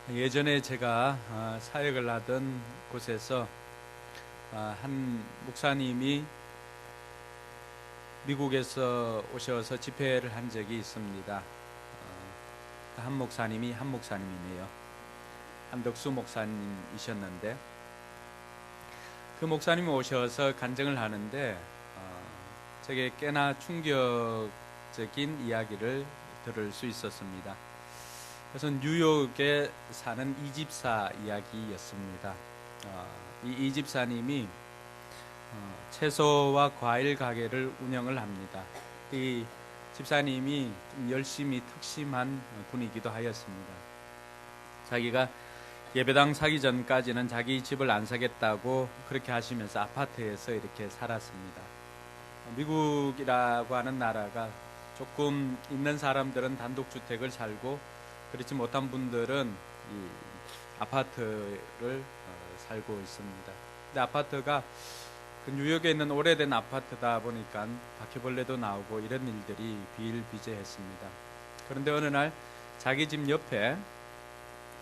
예전에 제가 사역을 하던 곳에서 한 목사님이 미국에서 오셔서 집회를 한 적이 있습니다. 한 목사님이네요. 한덕수 목사님이셨는데 그 목사님이 오셔서 간증을 하는데 제게 꽤나 충격적인 이야기를 들을 수 있었습니다. 그것은 뉴욕에 사는 이집사 이야기였습니다. 이 이집사님이 채소와 과일 가게를 운영을 합니다. 이 집사님이 좀 열심히 특심한 분이기도 하였습니다. 자기가 예배당 사기 전까지는 자기 집을 안 사겠다고 그렇게 하시면서 아파트에서 이렇게 살았습니다. 미국이라고 하는 나라가 조금 있는 사람들은 단독주택을 살고 그렇지 못한 분들은 이 아파트를 살고 있습니다. 근데 아파트가 그 뉴욕에 있는 오래된 아파트다 보니까 바퀴벌레도 나오고 이런 일들이 비일비재했습니다. 그런데 어느 날 자기 집 옆에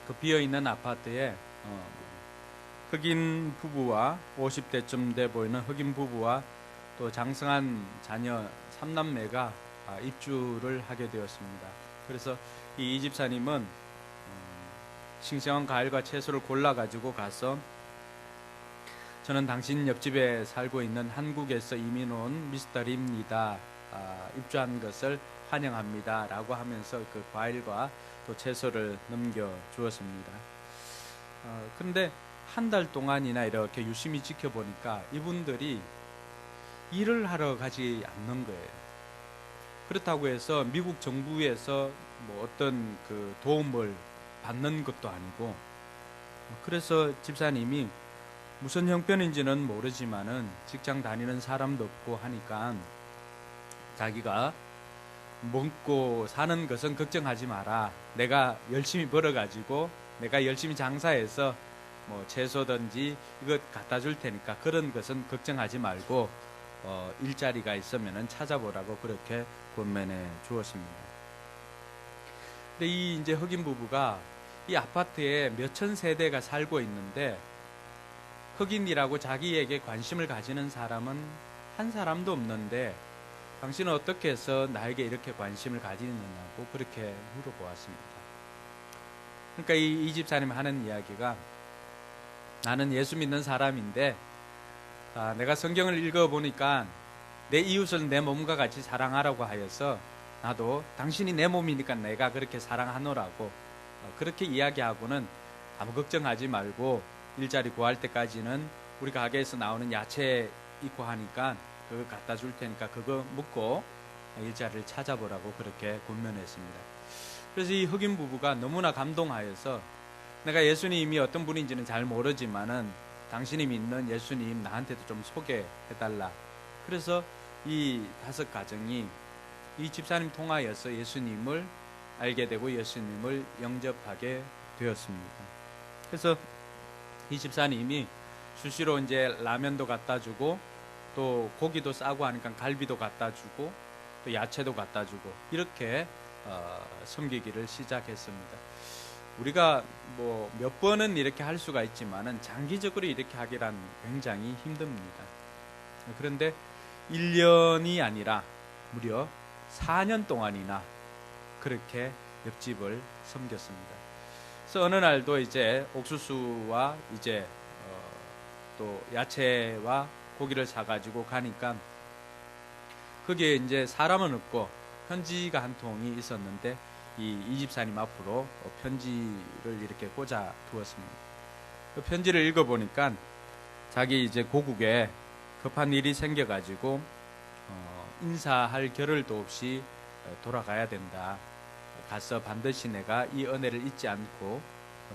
그 비어있는 아파트에 흑인 부부와 50대쯤 돼 보이는 흑인 부부와 또 장성한 자녀 3남매가 입주를 하게 되었습니다. 그래서 이 집사님은 싱싱한 과일과 채소를 골라가지고 가서 저는 당신 옆집에 살고 있는 한국에서 이민 온 미스터 리입니다. 입주한 것을 환영합니다. 라고 하면서 그 과일과 또 채소를 넘겨주었습니다. 그런데 한 달 동안이나 이렇게 유심히 지켜보니까 이분들이 일을 하러 가지 않는 거예요. 그렇다고 해서 미국 정부에서 뭐 어떤 그 도움을 받는 것도 아니고, 그래서 집사님이 무슨 형편인지는 모르지만은 직장 다니는 사람도 없고 하니까 자기가 먹고 사는 것은 걱정하지 마라. 내가 열심히 벌어가지고 내가 열심히 장사해서 뭐 채소든지 이것 갖다 줄 테니까 그런 것은 걱정하지 말고 일자리가 있으면은 찾아보라고 그렇게 권면해 주었습니다. 근데 이 이제 흑인 부부가 이 아파트에 몇천 세대가 살고 있는데 흑인이라고 자기에게 관심을 가지는 사람은 한 사람도 없는데 당신은 어떻게 해서 나에게 이렇게 관심을 가지느냐고 그렇게 물어보았습니다. 그러니까 이 집사님 하는 이야기가, 나는 예수 믿는 사람인데 내가 성경을 읽어보니까 내 이웃을 내 몸과 같이 사랑하라고 하여서 나도 당신이 내 몸이니까 내가 그렇게 사랑하노라고 그렇게 이야기하고는 아무 걱정하지 말고 일자리 구할 때까지는 우리 가게에서 나오는 야채 있고 하니까 그거 갖다 줄 테니까 그거 먹고 일자리를 찾아보라고 그렇게 권면했습니다. 그래서 이 흑인 부부가 너무나 감동하여서 내가 예수님이 어떤 분인지는 잘 모르지만은 당신이 믿는 예수님 나한테도 좀 소개해달라. 그래서 이 5가정이 이 집사님 통하여서 예수님을 알게 되고 예수님을 영접하게 되었습니다. 그래서 이 집사님이 수시로 이제 라면도 갖다 주고 또 고기도 싸고 하니까 갈비도 갖다 주고 또 야채도 갖다 주고 이렇게 섬기기를 시작했습니다. 우리가 뭐 몇 번은 이렇게 할 수가 있지만은 장기적으로 이렇게 하기란 굉장히 힘듭니다. 그런데 1년이 아니라 무려 4년 동안이나 그렇게 옆집을 섬겼습니다. 그래서 어느 날도 이제 옥수수와 이제 또 야채와 고기를 사가지고 가니까 거기에 이제 사람은 없고 편지가 한 통이 있었는데 이 집사님 앞으로 편지를 이렇게 꽂아 두었습니다. 그 편지를 읽어보니까 자기 이제 고국에 급한 일이 생겨가지고 인사할 겨를도 없이 돌아가야 된다. 가서 반드시 내가 이 은혜를 잊지 않고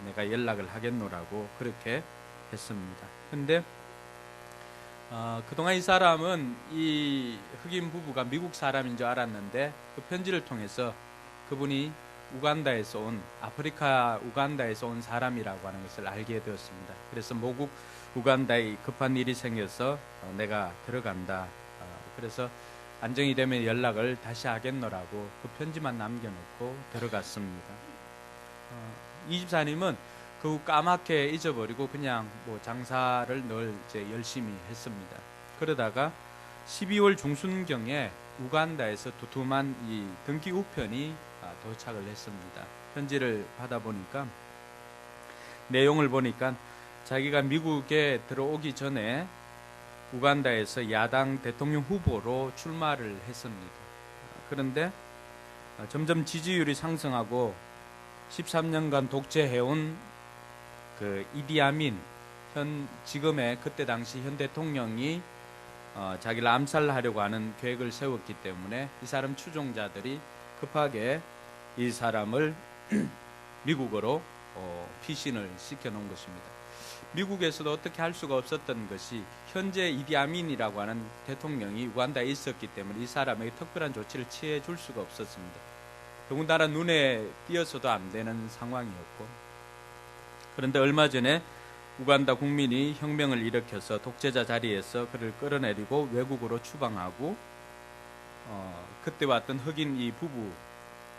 내가 연락을 하겠노라고 그렇게 했습니다. 근데 그동안 이 사람은 이 흑인 부부가 미국 사람인 줄 알았는데 그 편지를 통해서 그분이 우간다에서 온, 아프리카 우간다에서 온 사람이라고 하는 것을 알게 되었습니다. 그래서 모국 우간다에 급한 일이 생겨서 내가 들어간다. 그래서 안정이 되면 연락을 다시 하겠노라고 그 편지만 남겨놓고 들어갔습니다. 이 집사님은 그 까맣게 잊어버리고 그냥 뭐 장사를 늘 이제 열심히 했습니다. 그러다가 12월 중순경에 우간다에서 두툼한 이 등기 우편이 도착을 했습니다. 편지를 받아보니까 내용을 보니까 자기가 미국에 들어오기 전에 우간다에서 야당 대통령 후보로 출마를 했습니다. 그런데 점점 지지율이 상승하고 13년간 독재해온 그 이디아민 지금의 그때 당시 현 대통령이 자기를 암살하려고 하는 계획을 세웠기 때문에 이 사람 추종자들이 급하게 이 사람을 미국으로 피신을 시켜놓은 것입니다. 미국에서도 어떻게 할 수가 없었던 것이 현재 이디아민이라고 하는 대통령이 우간다에 있었기 때문에 이 사람에게 특별한 조치를 취해 줄 수가 없었습니다. 더군다나 눈에 띄어서도 안 되는 상황이었고, 그런데 얼마 전에 우간다 국민이 혁명을 일으켜서 독재자 자리에서 그를 끌어내리고 외국으로 추방하고 그때 왔던 흑인 이 부부,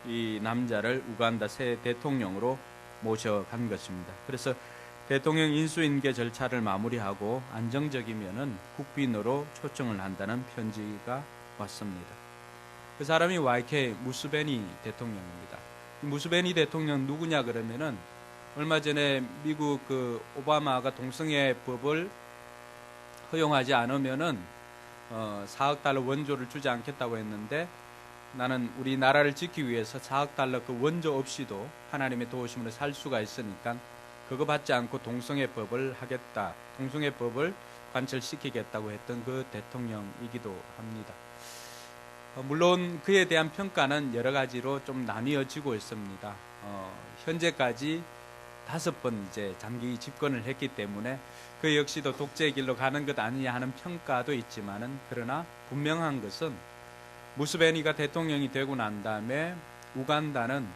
이 남자를 우간다 새 대통령으로 모셔간 것입니다. 그래서 대통령 인수인계 절차를 마무리하고 안정적이면은 국빈으로 초청을 한다는 편지가 왔습니다. 그 사람이 YK 무스베니 대통령입니다. 무스베니 대통령 누구냐 그러면은 얼마 전에 미국 그 오바마가 동성애법을 허용하지 않으면은 4억 달러 원조를 주지 않겠다고 했는데, 나는 우리나라를 지키기 위해서 4억 달러 그 원조 없이도 하나님의 도우심으로 살 수가 있으니까 그거 받지 않고 동성애법을 하겠다, 동성애법을 관철시키겠다고 했던 그 대통령이기도 합니다. 물론 그에 대한 평가는 여러 가지로 좀 나뉘어지고 있습니다. 현재까지 5번 이제 장기 집권을 했기 때문에 그 역시도 독재의 길로 가는 것 아니냐 하는 평가도 있지만은, 그러나 분명한 것은 무스베니가 대통령이 되고 난 다음에 우간다는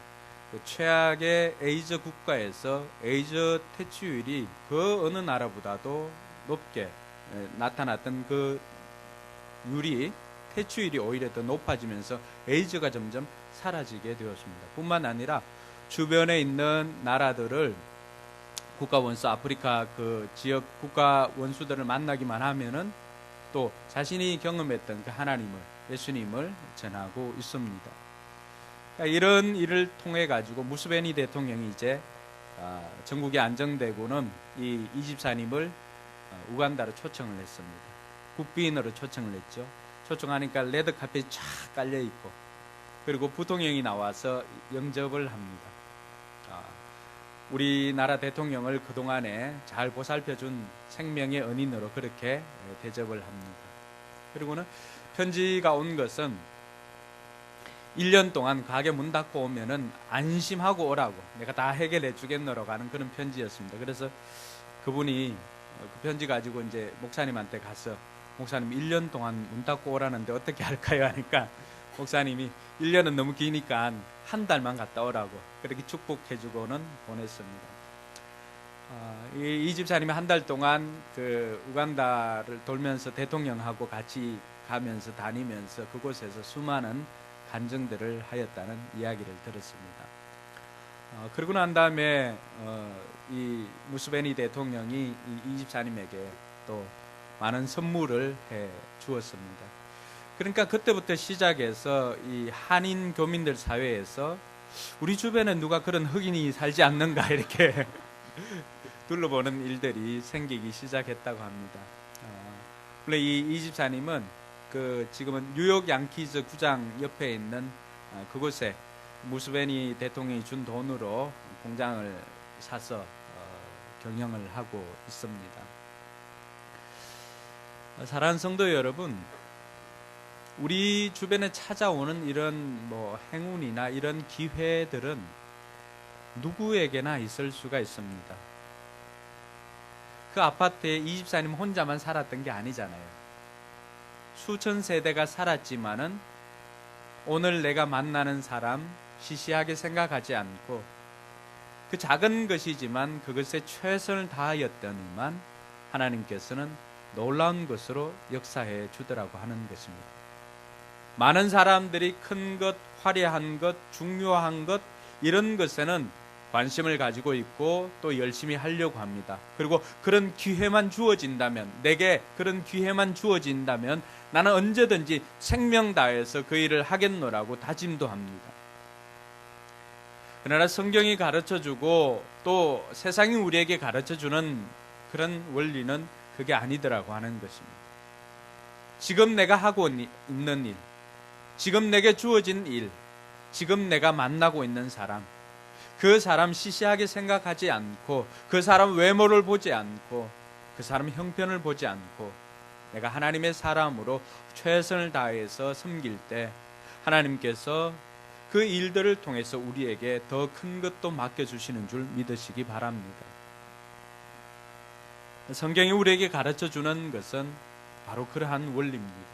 그 최악의 에이즈 국가에서 에이즈 퇴치율이 그 어느 나라보다도 높게 나타났던 그 퇴치율이 오히려 더 높아지면서 에이즈가 점점 사라지게 되었습니다. 뿐만 아니라 주변에 있는 나라들을 국가 원수, 아프리카 그 지역 국가 원수들을 만나기만 하면은 또 자신이 경험했던 그 하나님을, 예수님을 전하고 있습니다. 그러니까 이런 일을 통해 가지고 무스베니 대통령이 이제 전국이 안정되고는 이 집사님을 우간다로 초청을 했습니다. 국빈으로 초청을 했죠. 초청하니까 레드카펫이 쫙 깔려 있고, 그리고 부통령이 나와서 영접을 합니다. 우리나라 대통령을 그동안에 잘 보살펴준 생명의 은인으로 그렇게 대접을 합니다. 그리고는 편지가 온 것은 1년 동안 가게 문 닫고 오면은 안심하고 오라고, 내가 다 해결해 주겠노라고 하는 그런 편지였습니다. 그래서 그분이 그 편지 가지고 이제 목사님한테 가서, 목사님 1년 동안 문 닫고 오라는데 어떻게 할까요? 하니까 목사님이 1년은 너무 기니까 한 달만 갔다 오라고 그렇게 축복해주고는 보냈습니다. 이 집사님이 한 달 동안 그 우간다를 돌면서 대통령하고 같이 가면서 다니면서 그곳에서 수많은 간증들을 하였다는 이야기를 들었습니다. 그러고 난 다음에 이 무스베니 대통령이 이 집사님에게 또 많은 선물을 해 주었습니다. 그러니까 그때부터 시작해서 이 한인 교민들 사회에서 우리 주변에 누가 그런 흑인이 살지 않는가 이렇게 둘러보는 일들이 생기기 시작했다고 합니다. 원래 이 집사님은 그 지금은 뉴욕 양키즈 구장 옆에 있는 그곳에 무스베니 대통령이 준 돈으로 공장을 사서 경영을 하고 있습니다. 사랑하는 성도 여러분, 우리 주변에 찾아오는 이런 뭐 행운이나 이런 기회들은 누구에게나 있을 수가 있습니다. 그 아파트에 이 집사님 혼자만 살았던 게 아니잖아요. 수천 세대가 살았지만은 오늘 내가 만나는 사람 시시하게 생각하지 않고 그 작은 것이지만 그것에 최선을 다하였더니만 하나님께서는 놀라운 것으로 역사해 주더라고 하는 것입니다. 많은 사람들이 큰 것, 화려한 것, 중요한 것 이런 것에는 관심을 가지고 있고 또 열심히 하려고 합니다. 그리고 그런 기회만 주어진다면, 내게 그런 기회만 주어진다면 나는 언제든지 생명 다해서 그 일을 하겠노라고 다짐도 합니다. 그러나 성경이 가르쳐주고 또 세상이 우리에게 가르쳐주는 그런 원리는 그게 아니더라고 하는 것입니다. 지금 내가 하고 있는 일, 지금 내게 주어진 일, 지금 내가 만나고 있는 사람, 그 사람 시시하게 생각하지 않고, 그 사람 외모를 보지 않고, 그 사람 형편을 보지 않고, 내가 하나님의 사람으로 최선을 다해서 섬길 때 하나님께서 그 일들을 통해서 우리에게 더 큰 것도 맡겨주시는 줄 믿으시기 바랍니다. 성경이 우리에게 가르쳐주는 것은 바로 그러한 원리입니다.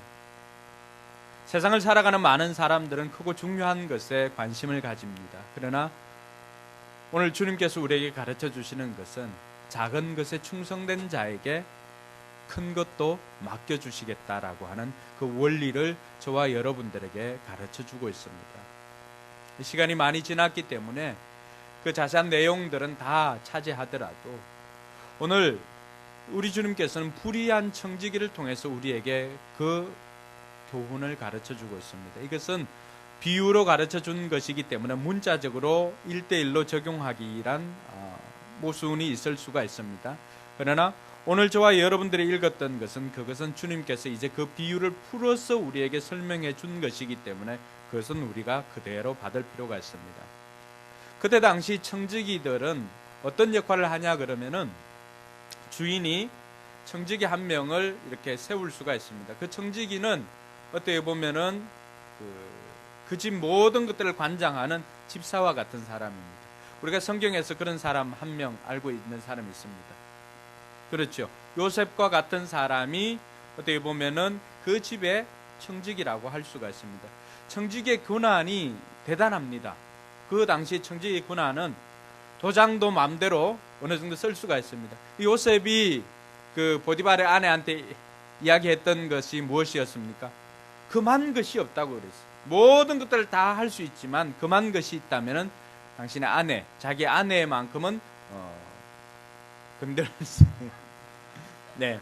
세상을 살아가는 많은 사람들은 크고 중요한 것에 관심을 가집니다. 그러나 오늘 주님께서 우리에게 가르쳐 주시는 것은 작은 것에 충성된 자에게 큰 것도 맡겨주시겠다라고 하는 그 원리를 저와 여러분들에게 가르쳐 주고 있습니다. 시간이 많이 지났기 때문에 그 자세한 내용들은 다 차지하더라도 오늘 우리 주님께서는 불의한 청지기를 통해서 우리에게 그 교훈을 가르쳐 주고 있습니다. 이것은 비유로 가르쳐 준 것이기 때문에 문자적으로 1:1로 적용하기란 모순이 있을 수가 있습니다. 그러나 오늘 저와 여러분들이 읽었던 것은 그것은 주님께서 이제 그 비유를 풀어서 우리에게 설명해 준 것이기 때문에 그것은 우리가 그대로 받을 필요가 있습니다. 그때 당시 청지기들은 어떤 역할을 하냐 그러면은 주인이 청지기 한 명을 이렇게 세울 수가 있습니다. 그 청지기는 어떻게 보면은 그 집 모든 것들을 관장하는 집사와 같은 사람입니다. 우리가 성경에서 그런 사람 한 명 알고 있는 사람이 있습니다. 그렇죠. 요셉과 같은 사람이 어떻게 보면은 그 집의 청지기라고 할 수가 있습니다. 청지기의 권한이 대단합니다. 그 당시 청지기의 권한은 도장도 마음대로 어느 정도 쓸 수가 있습니다. 요셉이 그 보디발의 아내한테 이야기했던 것이 무엇이었습니까? 그만 것이 없다고 그랬어요. 모든 것들을 다 할 수 있지만 그만 것이 있다면은 당신의 아내, 자기 아내만큼은 건드릴 수 네.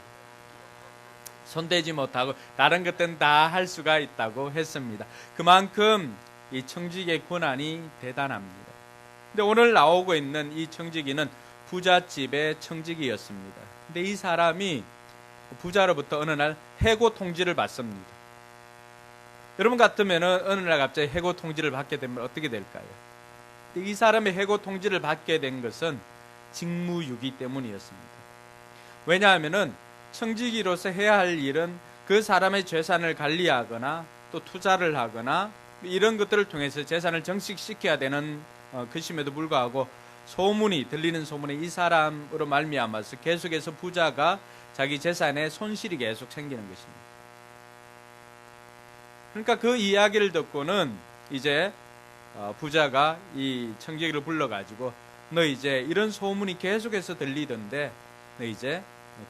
손대지 못하고 다른 것들은 다 할 수가 있다고 했습니다. 그만큼 이 청지기의 권한이 대단합니다. 근데 오늘 나오고 있는 이 청지기는 부잣집의 청지기였습니다. 근데 이 사람이 부자로부터 어느 날 해고 통지를 받습니다. 여러분 같으면은 어느 날 갑자기 해고 통지를 받게 되면 어떻게 될까요? 이 사람의 해고 통지를 받게 된 것은 직무유기 때문이었습니다. 왜냐하면은 청지기로서 해야 할 일은 그 사람의 재산을 관리하거나 또 투자를 하거나 이런 것들을 통해서 재산을 정식시켜야 되는 것임에도 불구하고 소문이 들리는 소문에 이 사람으로 말미암아서 계속해서 부자가 자기 재산에 손실이 계속 생기는 것입니다. 그러니까 그 이야기를 듣고는 이제 부자가 이 청지기를 불러가지고 너 이제 이런 소문이 계속해서 들리던데 너 이제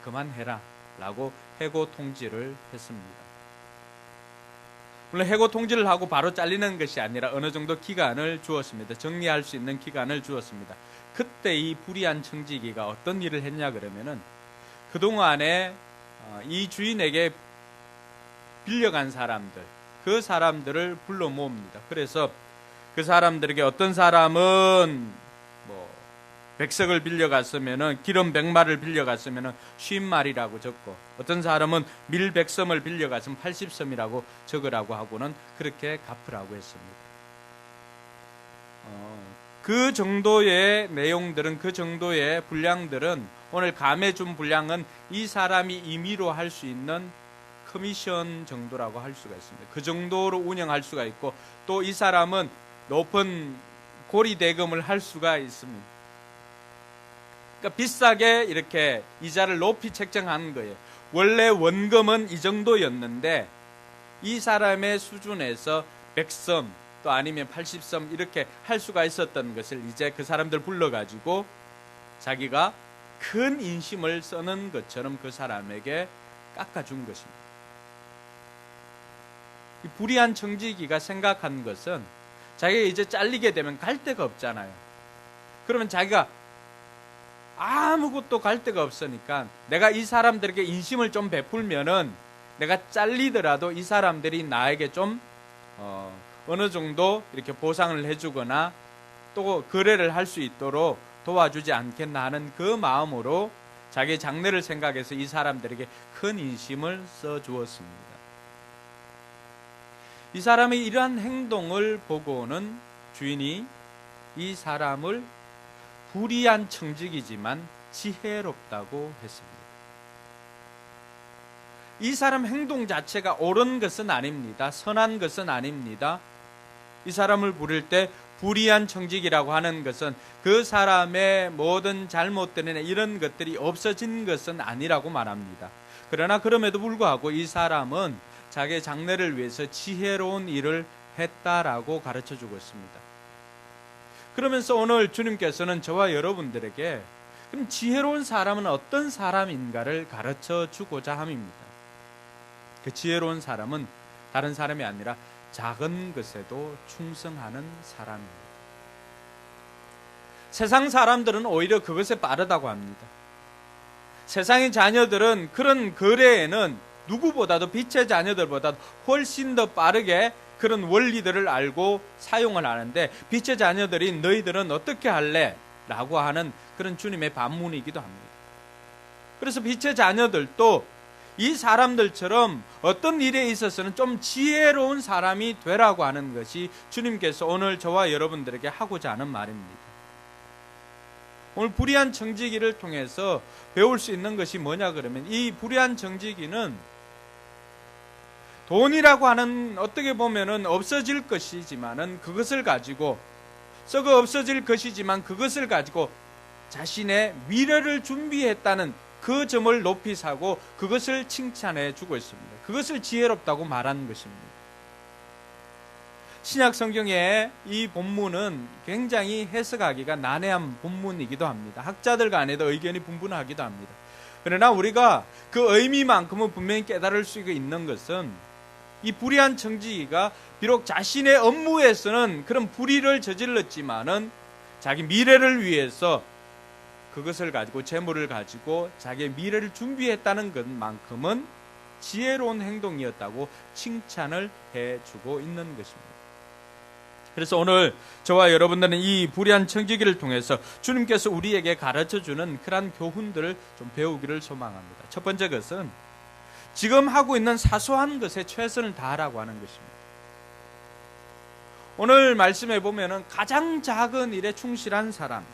그만해라 라고 해고 통지를 했습니다. 물론 해고 통지를 하고 바로 잘리는 것이 아니라 어느 정도 기간을 주었습니다. 정리할 수 있는 기간을 주었습니다. 그때 이 불의한 청지기가 어떤 일을 했냐 그러면은 그동안에 이 주인에게 빌려간 사람들, 그 사람들을 불러 모읍니다. 그래서 그 사람들에게 어떤 사람은 백석을 빌려갔으면은 기름 100마리를 빌려갔으면은 50마리라고 적고 어떤 사람은 밀백섬을 빌려갔으면 80섬이라고 적으라고 하고는 그렇게 갚으라고 했습니다. 그 정도의 내용들은 그 정도의 분량들은 오늘 감해준 분량은 이 사람이 임의로 할 수 있는 커미션 정도라고 할 수가 있습니다. 그 정도로 운영할 수가 있고 또 이 사람은 높은 고리 대금을 할 수가 있습니다. 그러니까 비싸게 이렇게 이자를 높이 책정한 거예요. 원래 원금은 이 정도였는데 이 사람의 수준에서 100섬 또 아니면 80섬 이렇게 할 수가 있었던 것을 이제 그 사람들 불러가지고 자기가 큰 인심을 써는 것처럼 그 사람에게 깎아준 것입니다. 이 불의한 청지기가 생각한 것은 자기가 이제 잘리게 되면 갈 데가 없잖아요. 그러면 자기가 아무것도 갈 데가 없으니까 내가 이 사람들에게 인심을 좀 베풀면은 내가 잘리더라도 이 사람들이 나에게 좀 어느 정도 이렇게 보상을 해주거나 또 거래를 할 수 있도록 도와주지 않겠나 하는 그 마음으로 자기 장래를 생각해서 이 사람들에게 큰 인심을 써주었습니다. 이 사람의 이러한 행동을 보고는 주인이 이 사람을 불의한 청직이지만 지혜롭다고 했습니다. 이 사람 행동 자체가 옳은 것은 아닙니다. 선한 것은 아닙니다. 이 사람을 부를 때 불의한 청직이라고 하는 것은 그 사람의 모든 잘못들이나 이런 것들이 없어진 것은 아니라고 말합니다. 그러나 그럼에도 불구하고 이 사람은 자기의 장래를 위해서 지혜로운 일을 했다라고 가르쳐주고 있습니다. 그러면서 오늘 주님께서는 저와 여러분들에게 그럼 지혜로운 사람은 어떤 사람인가를 가르쳐주고자 함입니다. 그 지혜로운 사람은 다른 사람이 아니라 작은 것에도 충성하는 사람입니다. 세상 사람들은 오히려 그것에 빠르다고 합니다. 세상의 자녀들은 그런 거래에는 누구보다도 빛의 자녀들보다 훨씬 더 빠르게 그런 원리들을 알고 사용을 하는데 빛의 자녀들이 너희들은 어떻게 할래? 라고 하는 그런 주님의 반문이기도 합니다. 그래서 빛의 자녀들도 이 사람들처럼 어떤 일에 있어서는 좀 지혜로운 사람이 되라고 하는 것이 주님께서 오늘 저와 여러분들에게 하고자 하는 말입니다. 오늘 불의한 청지기를 통해서 배울 수 있는 것이 뭐냐 그러면 이 불의한 청지기는 돈이라고 하는 어떻게 보면은 없어질 것이지만은 그것을 가지고 썩어 없어질 것이지만 그것을 가지고 자신의 미래를 준비했다는 그 점을 높이 사고 그것을 칭찬해 주고 있습니다. 그것을 지혜롭다고 말하는 것입니다. 신약 성경의 이 본문은 굉장히 해석하기가 난해한 본문이기도 합니다. 학자들 간에도 의견이 분분하기도 합니다. 그러나 우리가 그 의미만큼은 분명히 깨달을 수 있는 것은 이 불의한 청지기가 비록 자신의 업무에서는 그런 불의를 저질렀지만은 자기 미래를 위해서 그것을 가지고 재물을 가지고 자기의 미래를 준비했다는 것만큼은 지혜로운 행동이었다고 칭찬을 해주고 있는 것입니다. 그래서 오늘 저와 여러분들은 이 불의한 청지기를 통해서 주님께서 우리에게 가르쳐주는 그러한 교훈들을 좀 배우기를 소망합니다. 첫 번째 것은 지금 하고 있는 사소한 것에 최선을 다하라고 하는 것입니다. 오늘 말씀해 보면은 가장 작은 일에 충실한 사람,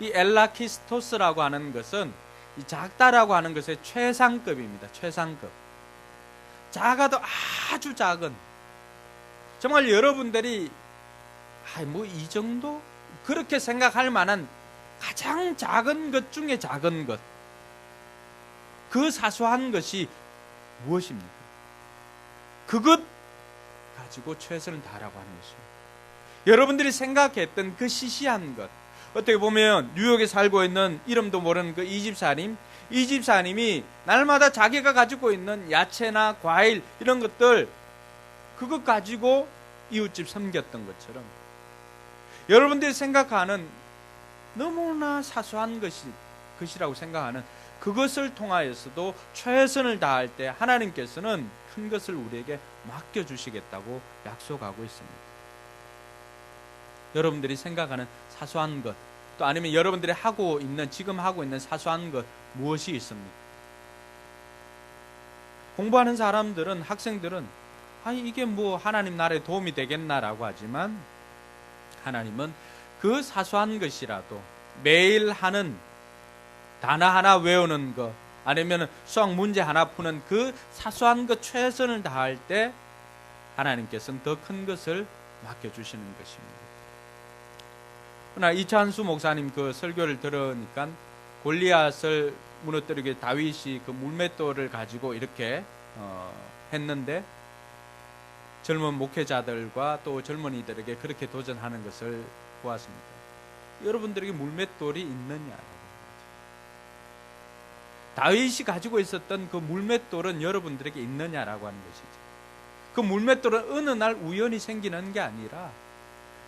이 엘라키스토스라고 하는 것은 이 작다라고 하는 것의 최상급입니다. 최상급. 작아도 아주 작은, 정말 여러분들이 뭐 이 정도? 그렇게 생각할 만한 가장 작은 것 중에 작은 것, 그 사소한 것이 무엇입니까? 그것 가지고 최선을 다하라고 하는 것입니다. 여러분들이 생각했던 그 시시한 것, 어떻게 보면 뉴욕에 살고 있는 이름도 모르는 그 이 집사님이 날마다 자기가 가지고 있는 야채나 과일 이런 것들 그것 가지고 이웃집 섬겼던 것처럼 여러분들이 생각하는 너무나 사소한 것이라고 생각하는 그것을 통하여서도 최선을 다할 때 하나님께서는 큰 것을 우리에게 맡겨주시겠다고 약속하고 있습니다. 여러분들이 생각하는 사소한 것, 또 아니면 여러분들이 지금 하고 있는 사소한 것 무엇이 있습니까? 공부하는 사람들은, 학생들은 이게 뭐 하나님 나라에 도움이 되겠나라고 하지만 하나님은 그 사소한 것이라도 매일 하는 단어 하나 외우는 것, 아니면 수학 문제 하나 푸는 그 사소한 것 최선을 다할 때 하나님께서는 더 큰 것을 맡겨주시는 것입니다. 그러나 이찬수 목사님 그 설교를 들으니까 골리앗을 무너뜨리기 위해 다윗이 그 물맷돌을 가지고 이렇게 했는데 젊은 목회자들과 또 젊은이들에게 그렇게 도전하는 것을 보았습니다. 여러분들에게 물맷돌이 있느냐라고. 다윗이 가지고 있었던 그 물맷돌은 여러분들에게 있느냐라고 하는 것이죠. 그 물맷돌은 어느 날 우연히 생기는 게 아니라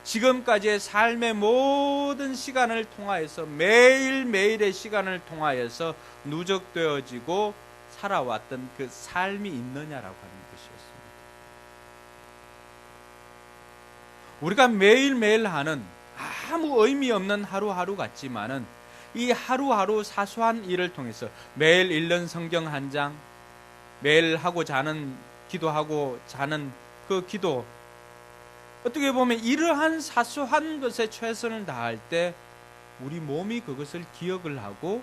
지금까지의 삶의 모든 시간을 통하여서 매일매일의 시간을 통하여서 누적되어지고 살아왔던 그 삶이 있느냐라고 하는 것이었습니다. 우리가 매일매일 하는 아무 의미 없는 하루하루 같지만은 이 하루하루 사소한 일을 통해서 매일 읽는 성경 한 장, 매일 하고 자는 기도하고 자는 그 기도, 어떻게 보면 이러한 사소한 것에 최선을 다할 때 우리 몸이 그것을 기억을 하고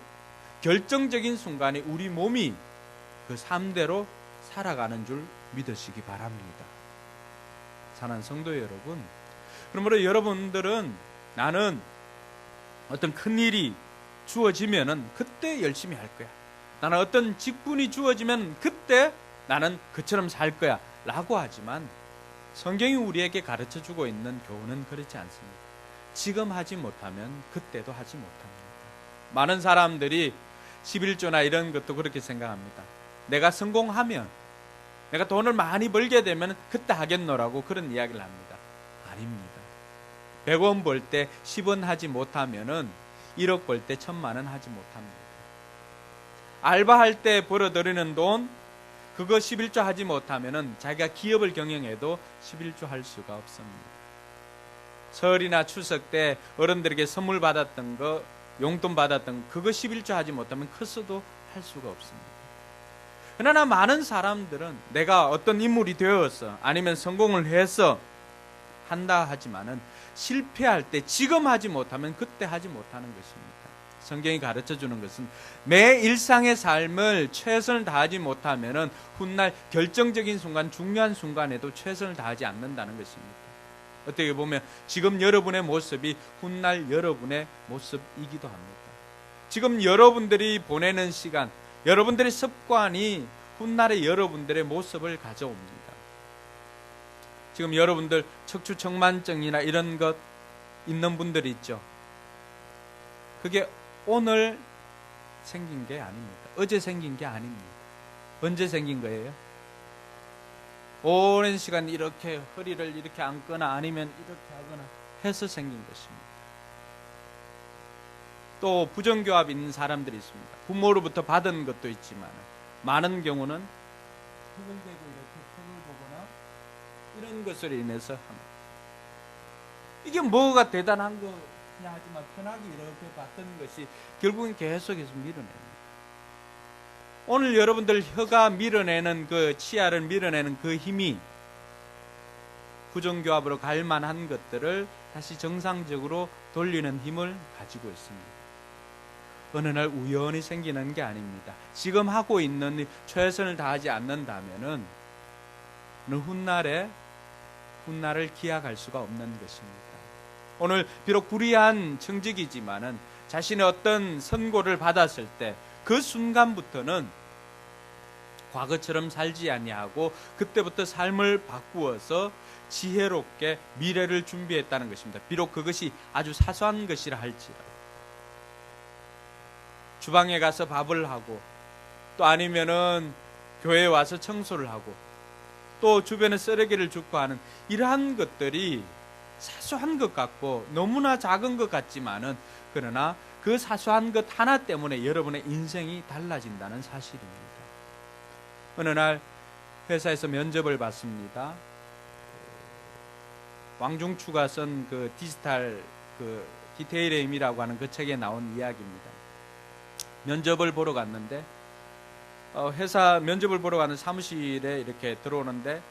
결정적인 순간에 우리 몸이 그 삶대로 살아가는 줄 믿으시기 바랍니다. 사랑하는 성도 여러분, 그러므로 여러분들은 나는 어떤 큰 일이 주어지면은 그때 열심히 할 거야. 나는 어떤 직분이 주어지면 그때 나는 그처럼 살 거야 라고 하지만 성경이 우리에게 가르쳐주고 있는 교훈은 그렇지 않습니다. 지금 하지 못하면 그때도 하지 못합니다. 많은 사람들이 11조나 이런 것도 그렇게 생각합니다. 내가 성공하면, 내가 돈을 많이 벌게 되면 그때 하겠노라고 그런 이야기를 합니다. 아닙니다. 100원 벌 때 10원 하지 못하면은 1억 벌 때 1000만 원 하지 못합니다. 알바할 때 벌어들이는 돈, 그거 11조 하지 못하면은 자기가 기업을 경영해도 11조 할 수가 없습니다. 설이나 추석 때 어른들에게 선물 받았던 거, 용돈 받았던 거, 그거 11조 하지 못하면 커서도 할 수가 없습니다. 그러나 많은 사람들은 내가 어떤 인물이 되어서 아니면 성공을 해서 한다 하지만은 실패할 때 지금 하지 못하면 그때 하지 못하는 것입니다. 성경이 가르쳐주는 것은 매 일상의 삶을 최선을 다하지 못하면은 훗날 결정적인 순간, 중요한 순간에도 최선을 다하지 않는다는 것입니다. 어떻게 보면 지금 여러분의 모습이 훗날 여러분의 모습이기도 합니다. 지금 여러분들이 보내는 시간, 여러분들의 습관이 훗날의 여러분들의 모습을 가져옵니다. 지금 여러분들 척추청만증이나 이런 것 있는 분들이 있죠. 그게 오늘 생긴 게 아닙니다. 어제 생긴 게 아닙니다. 언제 생긴 거예요? 오랜 시간 이렇게 허리를 이렇게 앉거나 아니면 이렇게 하거나 해서 생긴 것입니다. 또 부정교합 있는 사람들이 있습니다. 부모로부터 받은 것도 있지만 많은 경우는 턱을 대고 이렇게 턱을 보거나 이런 것으로 인해서 합니다. 이게 뭐가 대단한 거냐 하지만 편하게 이렇게 봤던 것이 결국은 계속해서 밀어냅니다. 오늘 여러분들 혀가 밀어내는 그 치아를 밀어내는 그 힘이 부정교합으로 갈 만한 것들을 다시 정상적으로 돌리는 힘을 가지고 있습니다. 어느 날 우연히 생기는 게 아닙니다. 지금 하고 있는 최선을 다하지 않는다면은 훗날을 기약할 수가 없는 것입니다. 오늘 비록 불의한 청직이지만은 자신의 어떤 선고를 받았을 때 그 순간부터는 과거처럼 살지 아니하고 그때부터 삶을 바꾸어서 지혜롭게 미래를 준비했다는 것입니다. 비록 그것이 아주 사소한 것이라 할지라도 주방에 가서 밥을 하고 또 아니면은 교회에 와서 청소를 하고 또 주변에 쓰레기를 줍고 하는 이러한 것들이 사소한 것 같고 너무나 작은 것 같지만은 그러나 그 사소한 것 하나 때문에 여러분의 인생이 달라진다는 사실입니다. 어느 날 회사에서 면접을 받습니다. 왕중추가 쓴 그 디지털 그 디테일의 힘이라고 하는 그 책에 나온 이야기입니다. 면접을 보러 갔는데 회사 면접을 보러 가는 사무실에 이렇게 들어오는데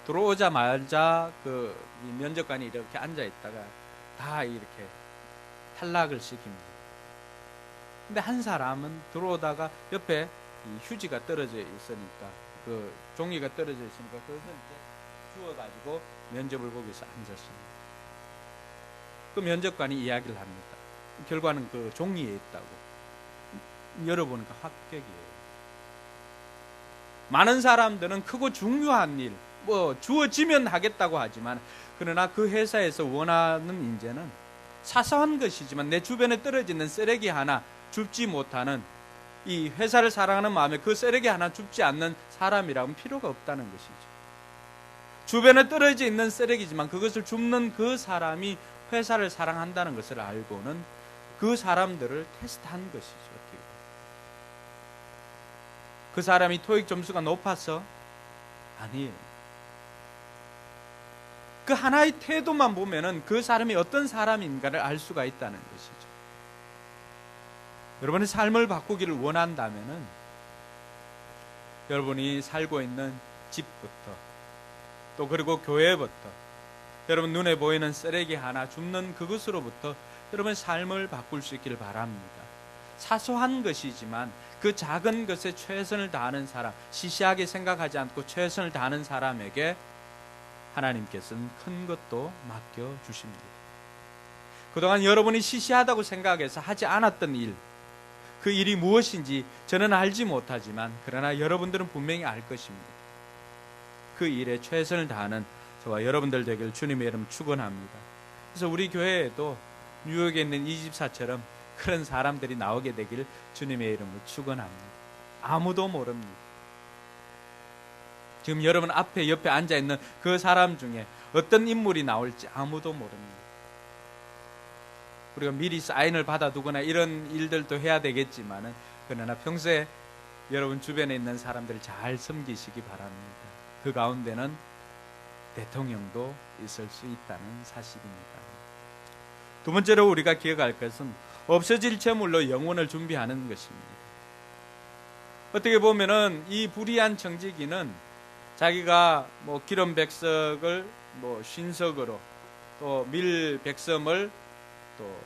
들어오자마자 그 면접관이 이렇게 앉아 있다가 다 이렇게 탈락을 시킵니다. 근데 한 사람은 들어오다가 옆에 이 휴지가 떨어져 있으니까 그 종이가 떨어져 있으니까 그것을 이제 주워가지고 면접을 보기 위해서 앉았습니다. 그 면접관이 이야기를 합니다. 결과는 그 종이에 있다고. 열어보니까 합격이에요. 많은 사람들은 크고 중요한 일, 주어지면 하겠다고 하지만 그러나 그 회사에서 원하는 인재는 사소한 것이지만 내 주변에 떨어지는 쓰레기 하나 줍지 못하는 이 회사를 사랑하는 마음에 그 쓰레기 하나 줍지 않는 사람이라면 필요가 없다는 것이죠. 주변에 떨어져 있는 쓰레기지만 그것을 줍는 그 사람이 회사를 사랑한다는 것을 알고는 그 사람들을 테스트한 것이죠. 그 사람이 토익 점수가 높아서? 아니에요. 그 하나의 태도만 보면은 그 사람이 어떤 사람인가를 알 수가 있다는 것이죠. 여러분의 삶을 바꾸기를 원한다면은 여러분이 살고 있는 집부터 또 그리고 교회부터 여러분 눈에 보이는 쓰레기 하나 줍는 그것으로부터 여러분의 삶을 바꿀 수 있기를 바랍니다. 사소한 것이지만 그 작은 것에 최선을 다하는 사람, 시시하게 생각하지 않고 최선을 다하는 사람에게 하나님께서는 큰 것도 맡겨주십니다. 그동안 여러분이 시시하다고 생각해서 하지 않았던 일, 그 일이 무엇인지 저는 알지 못하지만 그러나 여러분들은 분명히 알 것입니다. 그 일에 최선을 다하는 저와 여러분들 되길 주님의 이름 축원합니다. 그래서 우리 교회에도 뉴욕에 있는 이 집사처럼 그런 사람들이 나오게 되기를 주님의 이름으로 축원합니다. 아무도 모릅니다. 지금 여러분 앞에 옆에 앉아 있는 그 사람 중에 어떤 인물이 나올지 아무도 모릅니다. 우리가 미리 사인을 받아두거나 이런 일들도 해야 되겠지만은 그러나 평소에 여러분 주변에 있는 사람들을 잘 섬기시기 바랍니다. 그 가운데는 대통령도 있을 수 있다는 사실입니다. 두 번째로 우리가 기억할 것은 없어질 재물로 영혼을 준비하는 것입니다. 어떻게 보면은 이 불의한 청지기는 자기가 기름 100석을 신석으로 또 밀 100섬을 또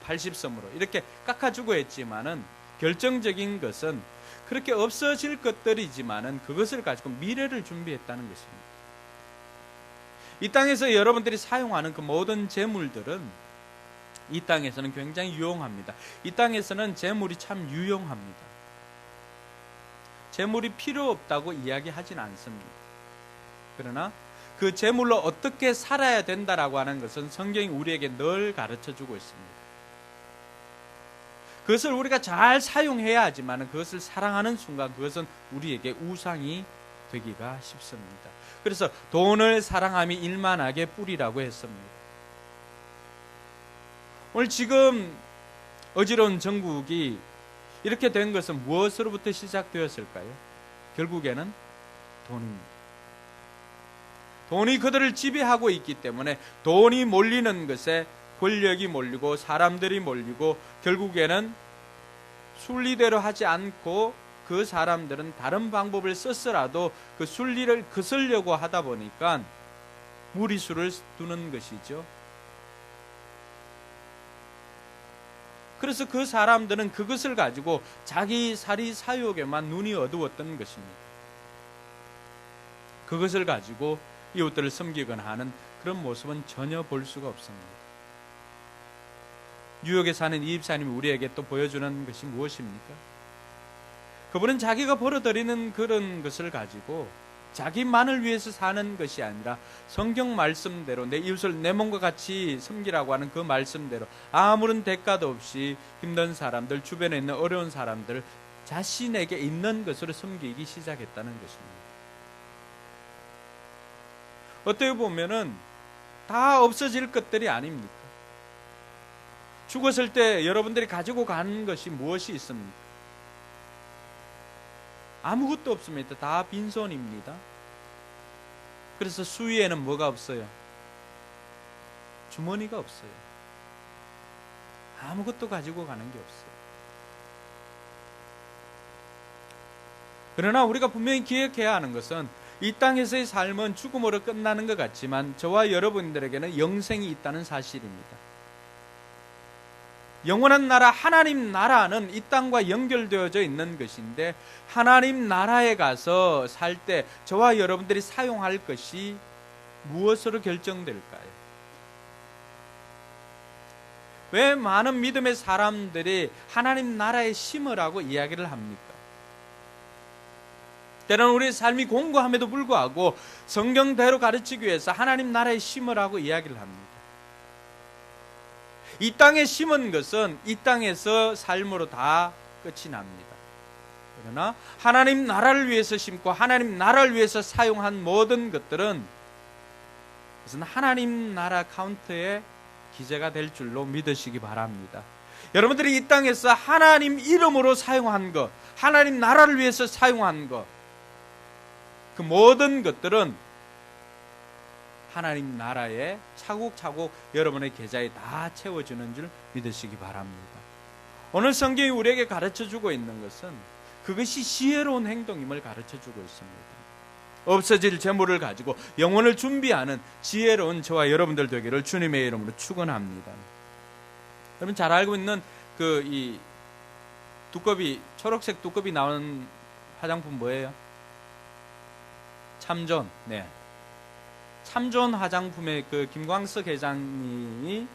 80섬으로 이렇게 깎아주고 했지만은 결정적인 것은 그렇게 없어질 것들이지만은 그것을 가지고 미래를 준비했다는 것입니다. 이 땅에서 여러분들이 사용하는 그 모든 재물들은 이 땅에서는 굉장히 유용합니다. 이 땅에서는 재물이 참 유용합니다. 재물이 필요 없다고 이야기하진 않습니다. 그러나 그 재물로 어떻게 살아야 된다라고 하는 것은 성경이 우리에게 늘 가르쳐주고 있습니다. 그것을 우리가 잘 사용해야 하지만 그것을 사랑하는 순간 그것은 우리에게 우상이 되기가 쉽습니다. 그래서 돈을 사랑함이 일만하게 뿌리라고 했습니다. 오늘 지금 어지러운 전국이 이렇게 된 것은 무엇으로부터 시작되었을까요? 결국에는 돈입니다. 돈이 그들을 지배하고 있기 때문에 돈이 몰리는 것에 권력이 몰리고 사람들이 몰리고 결국에는 순리대로 하지 않고 그 사람들은 다른 방법을 썼으라도 그 순리를 거슬려고 하다 보니까 무리수를 두는 것이죠. 그래서 그 사람들은 그것을 가지고 자기 사리 사욕에만 눈이 어두웠던 것입니다. 그것을 가지고 이웃들을 섬기거나 하는 그런 모습은 전혀 볼 수가 없습니다. 뉴욕에 사는 이 집사님이 우리에게 또 보여주는 것이 무엇입니까? 그분은 자기가 벌어들이는 그런 것을 가지고 자기만을 위해서 사는 것이 아니라 성경 말씀대로 내 이웃을 내 몸과 같이 섬기라고 하는 그 말씀대로 아무런 대가도 없이 힘든 사람들, 주변에 있는 어려운 사람들 자신에게 있는 것으로 섬기기 시작했다는 것입니다. 어떻게 보면은 다 없어질 것들이 아닙니까? 죽었을 때 여러분들이 가지고 가는 것이 무엇이 있습니까? 아무것도 없습니다. 다 빈손입니다. 그래서 수위에는 뭐가 없어요? 주머니가 없어요. 아무것도 가지고 가는 게 없어요. 그러나 우리가 분명히 기억해야 하는 것은 이 땅에서의 삶은 죽음으로 끝나는 것 같지만 저와 여러분들에게는 영생이 있다는 사실입니다. 영원한 나라, 하나님 나라는 이 땅과 연결되어져 있는 것인데 하나님 나라에 가서 살 때 저와 여러분들이 사용할 것이 무엇으로 결정될까요? 왜 많은 믿음의 사람들이 하나님 나라에 심으라고 이야기를 합니까? 때로는 우리의 삶이 공고함에도 불구하고 성경대로 가르치기 위해서 하나님 나라에 심으라고 이야기를 합니다. 이 땅에 심은 것은 이 땅에서 삶으로 다 끝이 납니다. 그러나 하나님 나라를 위해서 심고 하나님 나라를 위해서 사용한 모든 것들은 그것은 하나님 나라 카운트의 기재가 될 줄로 믿으시기 바랍니다. 여러분들이 이 땅에서 하나님 이름으로 사용한 것, 하나님 나라를 위해서 사용한 것, 그 모든 것들은 하나님 나라에 차곡차곡 여러분의 계좌에 다 채워주는 줄 믿으시기 바랍니다. 오늘 성경이 우리에게 가르쳐주고 있는 것은 그것이 지혜로운 행동임을 가르쳐주고 있습니다. 없어질 재물을 가지고 영혼을 준비하는 지혜로운 저와 여러분들 되기를 주님의 이름으로 축원합니다. 여러분 잘 알고 있는 이 두꺼비, 초록색 두꺼비 나오는 화장품 뭐예요? 참존. 네. 참존 화장품의 그 김광석 회장님이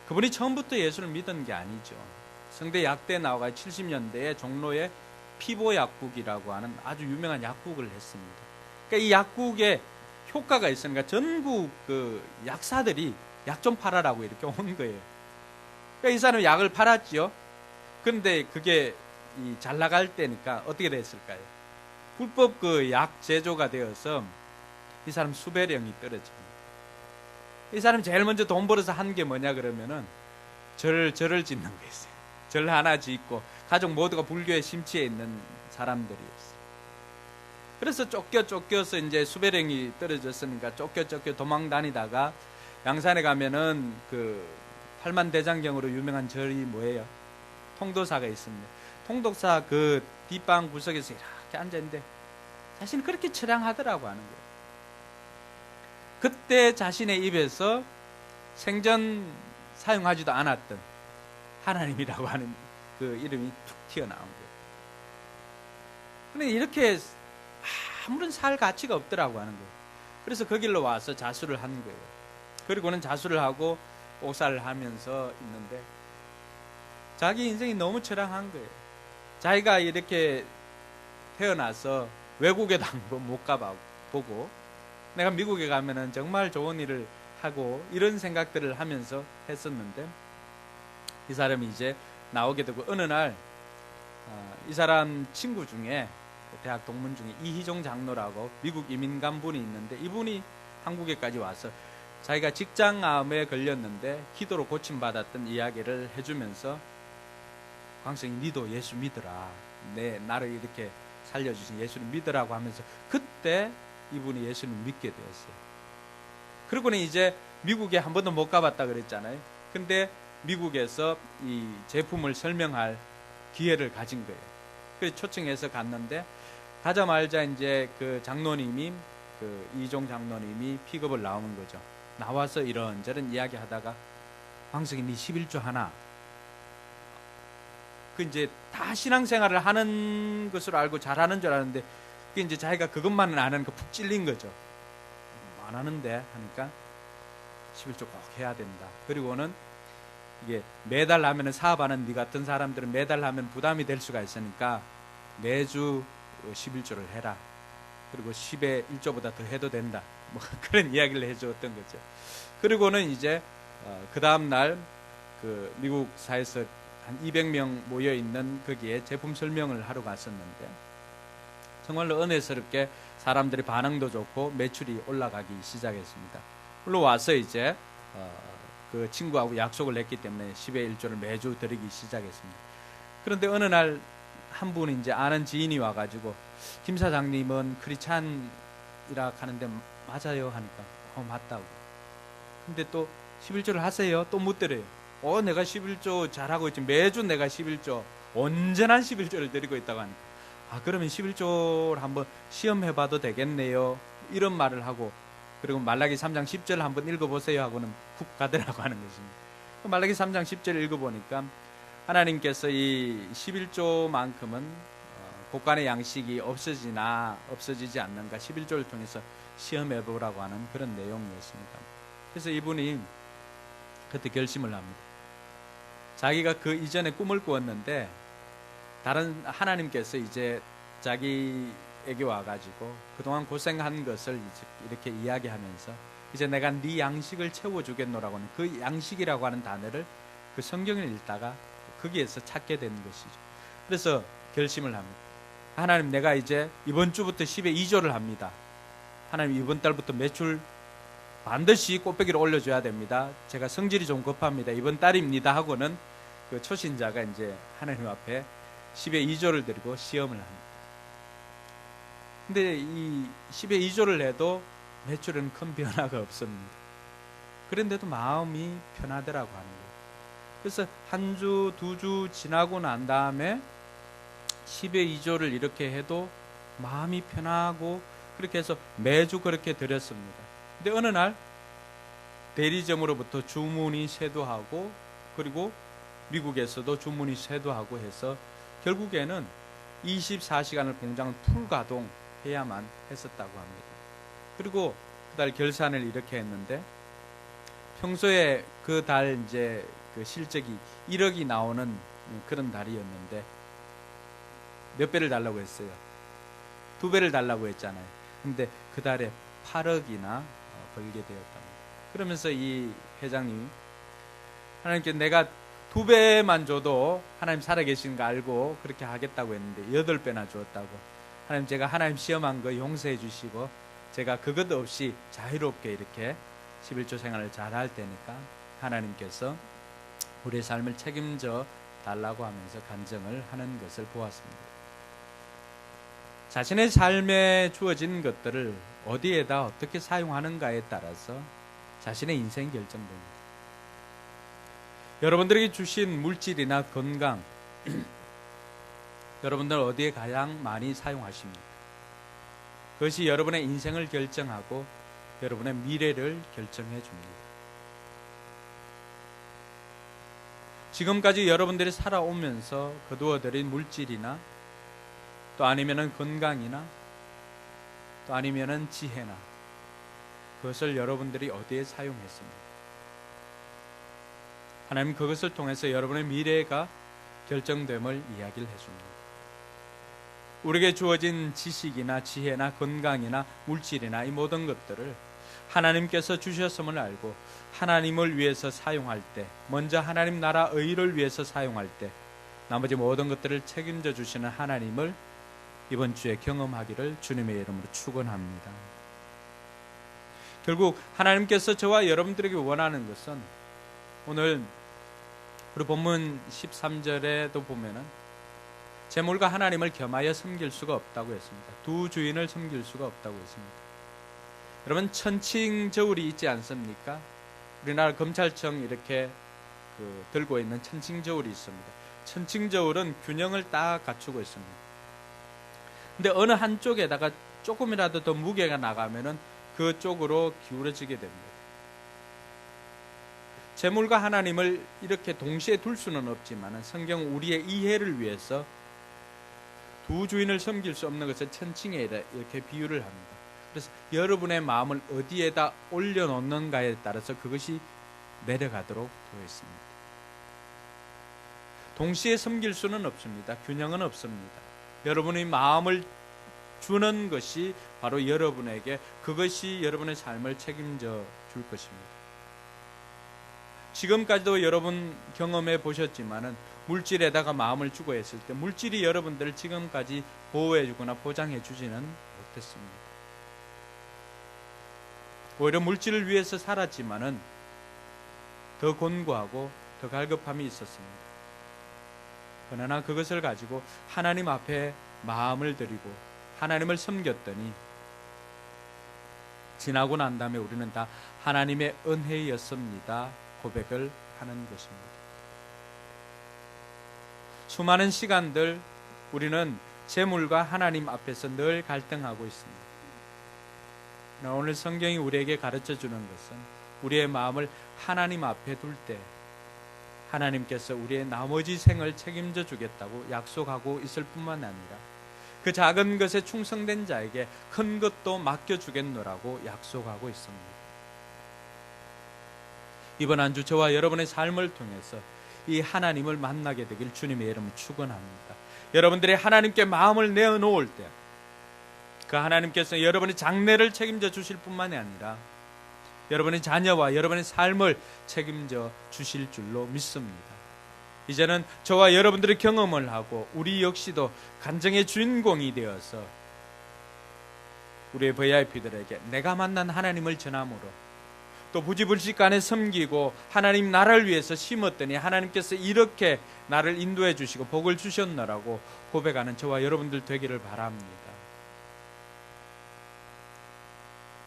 그분이 처음부터 예수를 믿은 게 아니죠. 성대 약대 나와가 70년대에 종로에 피보 약국이라고 하는 아주 유명한 약국을 했습니다. 그러니까 이 약국에 효과가 있으니까 전국 그 약사들이 약 좀 팔아라고 이렇게 온 거예요. 그러니까 이 사람은 약을 팔았지요. 그런데 그게 잘 나갈 때니까 어떻게 됐을까요? 불법 그 약 제조가 되어서 이 사람 수배령이 떨어집니다. 이 사람 제일 먼저 돈 벌어서 한 게 뭐냐 그러면은 절을 짓는 거였어요. 절 하나 짓고 가족 모두가 불교에 심취해 있는 사람들이었어요. 그래서 쫓겨서 이제 수배령이 떨어졌으니까 쫓겨 도망 다니다가 양산에 가면은 그 팔만대장경으로 유명한 절이 뭐예요? 통도사가 있습니다. 통도사 그 뒷방 구석에서 이렇게 앉아있는데 자신이 그렇게 처량하더라고 하는 거예요. 그때 자신의 입에서 생전 사용하지도 않았던 하나님이라고 하는 그 이름이 툭 튀어나온 거예요. 근데 이렇게 아무런 살 가치가 없더라고 하는 거예요. 그래서 그 길로 와서 자수를 한 거예요. 그리고는 자수를 하고 옥살을 하면서 있는데 자기 인생이 너무 처량한 거예요. 자기가 이렇게 태어나서 외국에도 한번 못 가보고 내가 미국에 가면은 정말 좋은 일을 하고 이런 생각들을 하면서 했었는데 이 사람이 이제 나오게 되고 어느 날 이 사람 친구 중에 대학 동문 중에 이희종 장로라고 미국 이민간 분이 있는데 이분이 한국에까지 와서 자기가 직장암에 걸렸는데 기도로 고침받았던 이야기를 해주면서 광석이 니도 예수 믿으라. 나를 이렇게 살려주신 예수를 믿으라고 하면서 그때 이분이 예수를 믿게 되었어요. 그리고는 이제 미국에 한 번도 못 가봤다 그랬잖아요. 근데 미국에서 이 제품을 설명할 기회를 가진 거예요. 그래서 초청해서 갔는데 가자마자 이제 그 장로님이 그 이종 장로님이 픽업을 나오는 거죠. 나와서 이런저런 이야기 하다가 광석이 니 11조 하나. 그 이제 다 신앙생활을 하는 것으로 알고 잘하는 줄 아는데 그 이제 자기가 그것만은 안 하니까 푹 찔린 거죠. 안 하는데 하니까 11조 꼭 해야 된다. 그리고는 이게 매달 하면은 사업하는 네 같은 사람들은 매달 하면 부담이 될 수가 있으니까 매주 11조를 해라. 그리고 10의 1조보다 더 해도 된다. 뭐 그런 이야기를 해주었던 거죠. 그리고는 이제 그 다음 날 그 미국사에서 한 200명 모여 있는 거기에 제품 설명을 하러 갔었는데 정말로 은혜스럽게 사람들이 반응도 좋고 매출이 올라가기 시작했습니다. 올라와서 이제 그 친구하고 약속을 했기 때문에 10의 1조를 매주 드리기 시작했습니다. 그런데 어느 날 한 분이 이제 아는 지인이 와가지고 김 사장님은 크리스찬이라 하는데 맞아요 하니까 맞다고. 근데 또 11조를 하세요? 또 묻더래요. 내가 11조 잘하고 있지. 매주 내가 11조 온전한 11조를 드리고 있다고 하니까 그러면 11조를 한번 시험해봐도 되겠네요. 이런 말을 하고 그리고 말라기 3장 10절 한번 읽어보세요 하고는 훅 가더라고 하는 것입니다. 말라기 3장 10절 읽어보니까 하나님께서 이 11조만큼은 곳간의 양식이 없어지지 않는가 11조를 통해서 시험해보라고 하는 그런 내용이었습니다. 그래서 이분이 그때 결심을 합니다. 자기가 그 이전에 꿈을 꾸었는데 다른 하나님께서 이제 자기에게 와가지고 그동안 고생한 것을 이렇게 이야기하면서 이제 내가 네 양식을 채워주겠노라고 하는 그 양식이라고 하는 단어를 그 성경을 읽다가 거기에서 찾게 된 것이죠. 그래서 결심을 합니다. 하나님, 내가 이제 이번 주부터 10에 2조를 합니다. 하나님, 이번 달부터 매출 반드시 꽃배기를 올려줘야 됩니다. 제가 성질이 좀 급합니다. 이번 달입니다 하고는 그 초신자가 이제 하나님 앞에 10에 2조를 드리고 시험을 합니다. 근데 이 10에 2조를 해도 매출은 큰 변화가 없습니다. 그런데도 마음이 편하더라고 하는 거예요. 그래서 한 주, 두 주 지나고 난 다음에 10에 2조를 이렇게 해도 마음이 편하고 그렇게 해서 매주 그렇게 드렸습니다. 근데 어느 날 대리점으로부터 주문이 쇄도하고 그리고 미국에서도 주문이 쇄도하고 해서 결국에는 24시간을 공장을 풀 가동해야만 했었다고 합니다. 그리고 그달 결산을 이렇게 했는데 평소에 그 달 이제 그 실적이 1억이 나오는 그런 달이었는데 몇 배를 달라고 했어요? 2배를 달라고 했잖아요. 근데 그 달에 8억이나 벌게 되었다. 그러면서 이 회장님, 하나님께 내가 2배만 줘도 하나님 살아계신 거 알고 그렇게 하겠다고 했는데 8배나 주었다고. 하나님, 제가 하나님 시험한 거 용서해 주시고 제가 그것 없이 자유롭게 이렇게 11조 생활을 잘 할 테니까 하나님께서 우리의 삶을 책임져 달라고 하면서 간증을 하는 것을 보았습니다. 자신의 삶에 주어진 것들을 어디에다 어떻게 사용하는가에 따라서 자신의 인생이 결정됩니다. 여러분들에게 주신 물질이나 건강, 여러분들 어디에 가장 많이 사용하십니까? 그것이 여러분의 인생을 결정하고 여러분의 미래를 결정해 줍니다. 지금까지 여러분들이 살아오면서 거두어들인 물질이나 또 아니면은 건강이나 또 아니면은 지혜나 그것을 여러분들이 어디에 사용했습니까? 하나님 그것을 통해서 여러분의 미래가 결정됨을 이야기를 해줍니다. 우리에게 주어진 지식이나 지혜나 건강이나 물질이나 이 모든 것들을 하나님께서 주셨음을 알고 하나님을 위해서 사용할 때, 먼저 하나님 나라 의를 위해서 사용할 때 나머지 모든 것들을 책임져 주시는 하나님을 이번 주에 경험하기를 주님의 이름으로 축원합니다. 결국 하나님께서 저와 여러분들에게 원하는 것은 오늘 우리 본문 13절에도 보면은 재물과 하나님을 겸하여 섬길 수가 없다고 했습니다. 두 주인을 섬길 수가 없다고 했습니다. 여러분, 천칭저울이 있지 않습니까? 우리나라 검찰청 이렇게 들고 있는 천칭저울이 있습니다. 천칭저울은 균형을 딱 갖추고 있습니다. 근데 어느 한쪽에다가 조금이라도 더 무게가 나가면은 그쪽으로 기울어지게 됩니다. 재물과 하나님을 이렇게 동시에 둘 수는 없지만 성경 우리의 이해를 위해서 두 주인을 섬길 수 없는 것을 천칭에 이렇게 비유를 합니다. 그래서 여러분의 마음을 어디에다 올려놓는가에 따라서 그것이 내려가도록 되어 있습니다. 동시에 섬길 수는 없습니다. 균형은 없습니다. 여러분의 마음을 주는 것이 바로 여러분에게 그것이 여러분의 삶을 책임져 줄 것입니다. 지금까지도 여러분 경험해 보셨지만은 물질에다가 마음을 주고 했을 때 물질이 여러분들을 지금까지 보호해 주거나 보장해 주지는 못했습니다. 오히려 물질을 위해서 살았지만은 더 곤고하고 더 갈급함이 있었습니다. 그러나 그것을 가지고 하나님 앞에 마음을 드리고 하나님을 섬겼더니 지나고 난 다음에 우리는 다 하나님의 은혜였습니다 고백을 하는 것입니다. 수많은 시간들 우리는 재물과 하나님 앞에서 늘 갈등하고 있습니다. 오늘 성경이 우리에게 가르쳐주는 것은 우리의 마음을 하나님 앞에 둘 때 하나님께서 우리의 나머지 생을 책임져 주겠다고 약속하고 있을 뿐만 아니라 그 작은 것에 충성된 자에게 큰 것도 맡겨주겠노라고 약속하고 있습니다. 이번 한 주 저와 여러분의 삶을 통해서 이 하나님을 만나게 되길 주님의 이름으로 축원합니다. 여러분들이 하나님께 마음을 내어놓을 때 그 하나님께서 여러분의 장래를 책임져 주실 뿐만이 아니라 여러분의 자녀와 여러분의 삶을 책임져 주실 줄로 믿습니다. 이제는 저와 여러분들의 경험을 하고 우리 역시도 간증의 주인공이 되어서 우리의 VIP들에게 내가 만난 하나님을 전함으로, 또 부지불식간에 섬기고 하나님 나라를 위해서 심었더니 하나님께서 이렇게 나를 인도해 주시고 복을 주셨노라고 고백하는 저와 여러분들 되기를 바랍니다.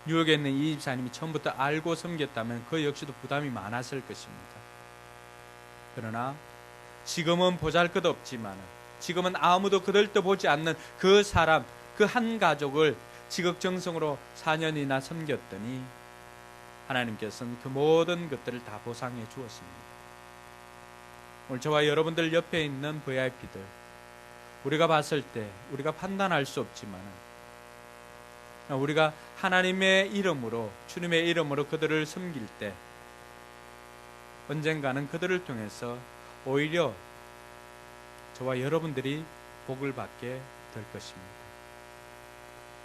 뉴욕에 있는 이 집사님이 처음부터 알고 섬겼다면 그 역시도 부담이 많았을 것입니다. 그러나 지금은 보잘것없지만, 지금은 아무도 그들도 보지 않는 그 사람, 그 한 가족을 지극정성으로 4년이나 섬겼더니 하나님께서는 그 모든 것들을 다 보상해 주었습니다. 오늘 저와 여러분들 옆에 있는 VIP들, 우리가 봤을 때 우리가 판단할 수 없지만 우리가 하나님의 이름으로, 주님의 이름으로 그들을 섬길 때 언젠가는 그들을 통해서 오히려 저와 여러분들이 복을 받게 될 것입니다.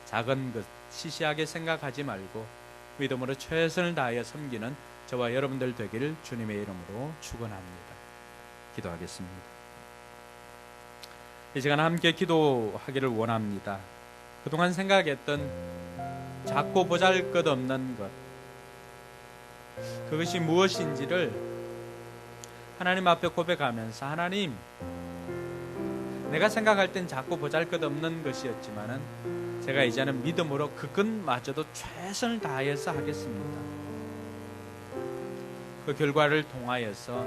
작은 것 시시하게 생각하지 말고 믿음으로 최선을 다하여 섬기는 저와 여러분들 되기를 주님의 이름으로 축원합니다. 기도하겠습니다. 이 시간 함께 기도하기를 원합니다. 그동안 생각했던 작고 보잘것없는 것, 그것이 무엇인지를 하나님 앞에 고백하면서, 하나님, 내가 생각할 땐 작고 보잘것없는 것이었지만은 제가 이제는 믿음으로 그것마저도 최선을 다해서 하겠습니다. 그 결과를 통하여서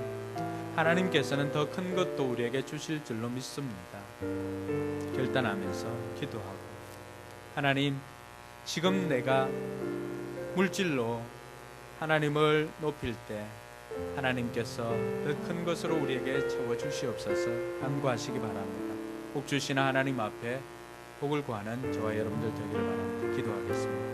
하나님께서는 더 큰 것도 우리에게 주실 줄로 믿습니다. 결단하면서 기도하고, 하나님, 지금 내가 물질로 하나님을 높일 때 하나님께서 더 큰 것으로 우리에게 채워주시옵소서 간구하시기 바랍니다. 복 주시는 하나님 앞에 복을 구하는 저와 여러분들 되기를 바랍니다. 기도하겠습니다.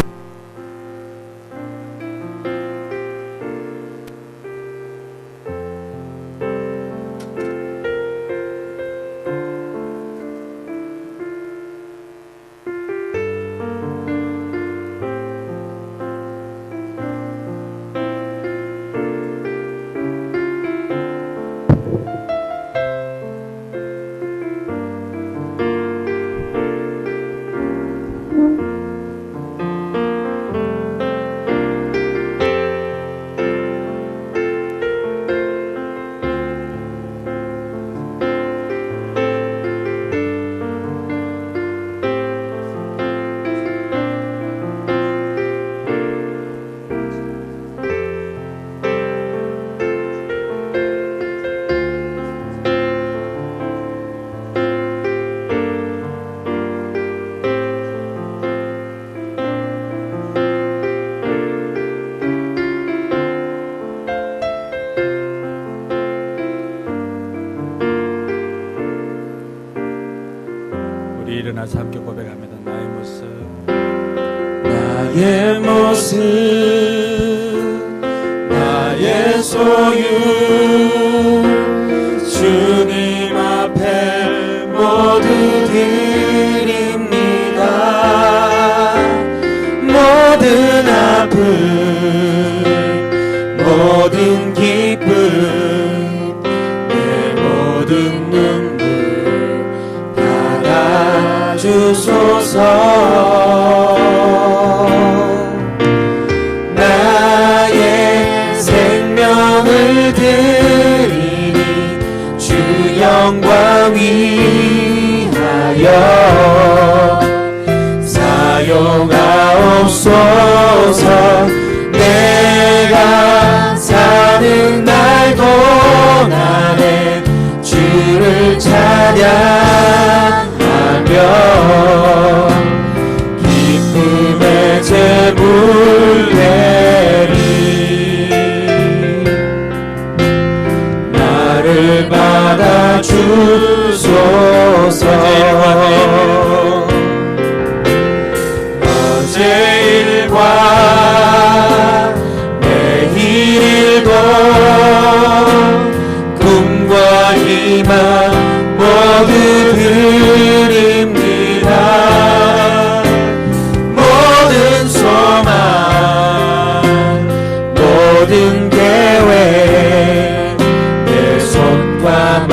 일어나서 함께 고백합니다. 나의 모습, 나의 모습, 나의 소유, 주님 앞에 모두 드립니다. 모든 아픔, 모든 기쁨, 내 모든 눈물 주소서. 나의 생명을 드리니 주 영광 위하여 사용하옵소서. 내가 사는 날 고난에 주를 찬양 기쁨의 제물 내리 나를 받아 주소서. 어제 일과 내일 일도 꿈과 희망 모두 드립니다. 모든 소망, 모든 계획 내 손과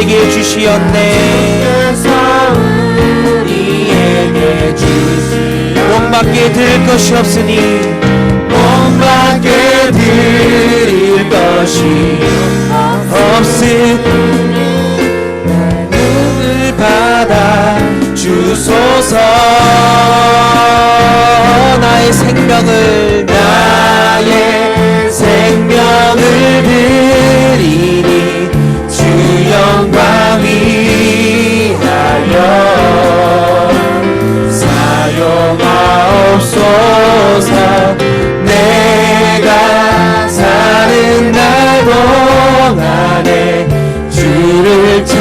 우리에게 주시었네. 우리에게 주시옵소서. 몸밖에 들 것이 없으니 몸밖에 드릴 것이 없으니 을 받아 주소서. 나의 생명을 드리니 주 영광 위하여 사용하옵소서. 내가 사는 날 동안에 주를 찬양하며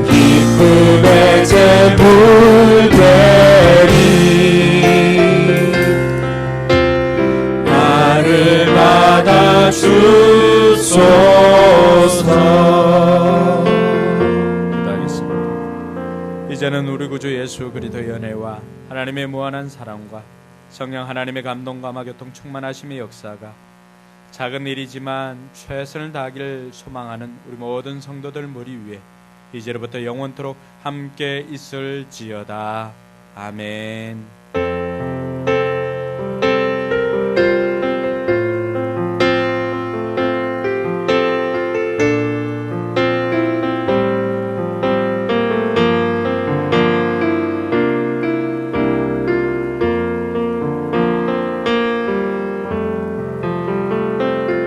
기쁨의 제물 되리. 나를 받아 주소서. 기도하겠습니다. 이제는 우리 구주 예수 그리스도의 은혜와 하나님의 무한한 사랑과 성령 하나님의 감동과 교통 충만하심의 역사가 작은 일이지만 최선을 다하기를 소망하는 우리 모든 성도들 머리 위에 이제로부터 영원토록 함께 있을지어다. 아멘.